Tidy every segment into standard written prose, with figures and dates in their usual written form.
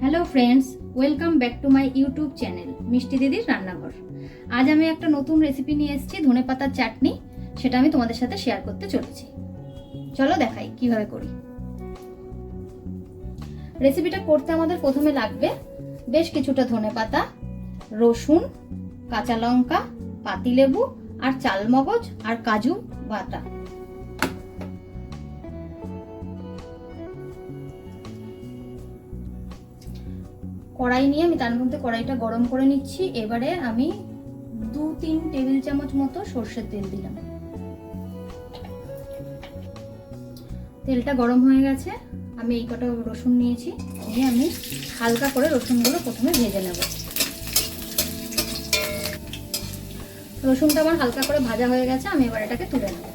Hello friends, welcome back to my YouTube channel মিষ্টি দিদির রান্নাঘর। আজ আমি একটা নতুন রেসিপি নিয়ে এসেছি, ধনেপাতার চাটনি। সেটা আমি তোমাদের সাথে শেয়ার করতে চলেছি। চলো দেখাই কিভাবে করি। রেসিপিটা করতে আমাদের প্রথমে লাগবে বেশ কিছুটা ধনেপাতা, রসুন, কাঁচা লঙ্কা, পাতিলেবু আর চালমগজ আর কাজু বাটা। কড়াই নিয়ে আমি তার মধ্যে কড়াইটা গরম করে নিচ্ছি। এবারে আমি 2-3 টেবিল চামচ মতো সর্ষের তেল দিলাম। তেলটা গরম হয়ে গেছে। আমি এই কটা রসুন নিয়েছি, নিয়ে আমি হালকা করে রসুনগুলো প্রথমে ভেজে নেব। রসুনটা আমার হালকা করে ভাজা হয়ে গেছে, আমি এবার এটাকে তুলে নেব।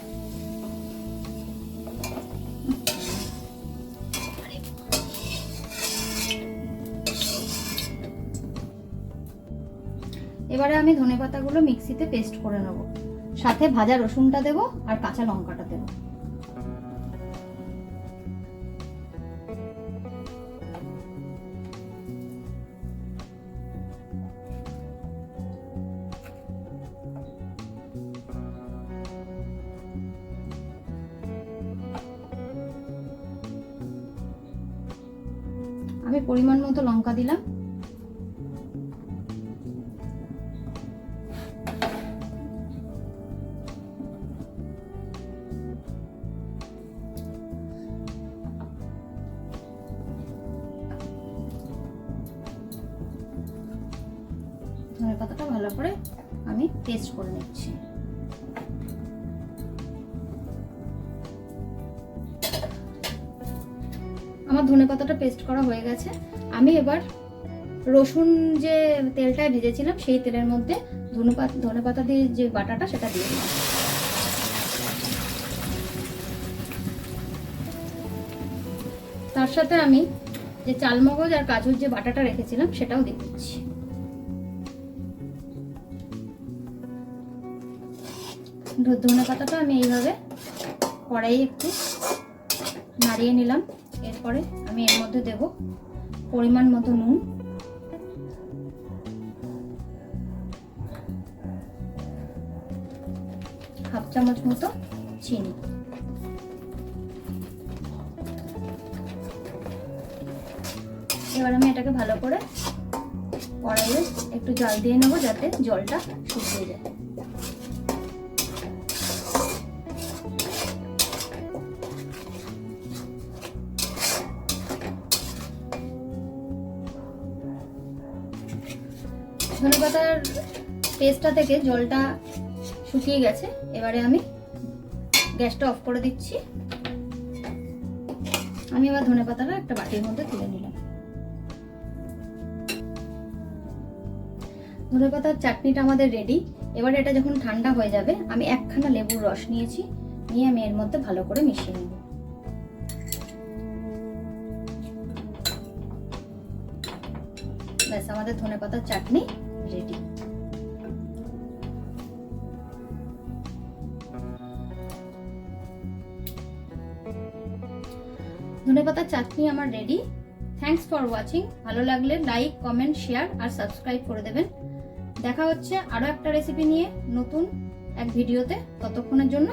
এবারে আমি ধনেপাতাগুলো মিক্সিতে পেস্ট করে নেব, সাথে ভাজা রসুনটা দেব আর কাঁচা লঙ্কাটা দেব। আমি পরিমাণ মতো লঙ্কা দিলাম। ধনেপাতাটা ভালো করে আমি পেস্ট করে নিচ্ছি। আমার ধনেপাতাটা পেস্ট করা হয়ে গেছে। আমি এবার রসুন যে তেলটায় ভেজেছিলাম সেই তেলের মধ্যে ধনেপাতা দিয়ে যে বাটাটা সেটা দিয়ে দিলাম। তার সাথে আমি যে চালমগজ আর কাজুর যে বাটাটা রেখেছিলাম সেটাও দিয়ে দিচ্ছি। ধনেপাতাটা আমি এইভাবে কড়াইয়ে একটু নাড়িয়ে নিলাম। এরপরে আমি এর মধ্যে দেব পরিমাণ মতো নুন, হাফ চামচ মতো চিনি। এবার আমি এটাকে ভালো করে কড়াইয়ে একটু জল দিয়ে নেবো, যাতে জলটা শুকিয়ে যায়। ধনেপাতার পেস্টটা থেকে জলটা শুকিয়ে গেছে। এবারে আমি গ্যাসটা অফ করে দিচ্ছি। আমি এবার ধনেপাতাটা একটা বাটির মধ্যে তুলে নিলাম। ধনেপাতার চাটনিটা আমাদের রেডি। এবারে এটা যখন ঠান্ডা হয়ে যাবে, আমি একখানা লেবুর রস নিয়েছি, নিয়ে আমি এর মধ্যে ভালো করে মিশিয়ে নেব। ব্যাস, আমাদের ধনেপাতার চাটনি রেডি। ধনেপাতার চাটনি আমার রেডি। Thanks for watching. ভালো লাগলে লাইক, কমেন্ট, শেয়ার আর সাবস্ক্রাইব করে দেবেন। দেখা হচ্ছে আরো একটা রেসিপি নিয়ে নতুন এক ভিডিওতে। ততক্ষণের জন্য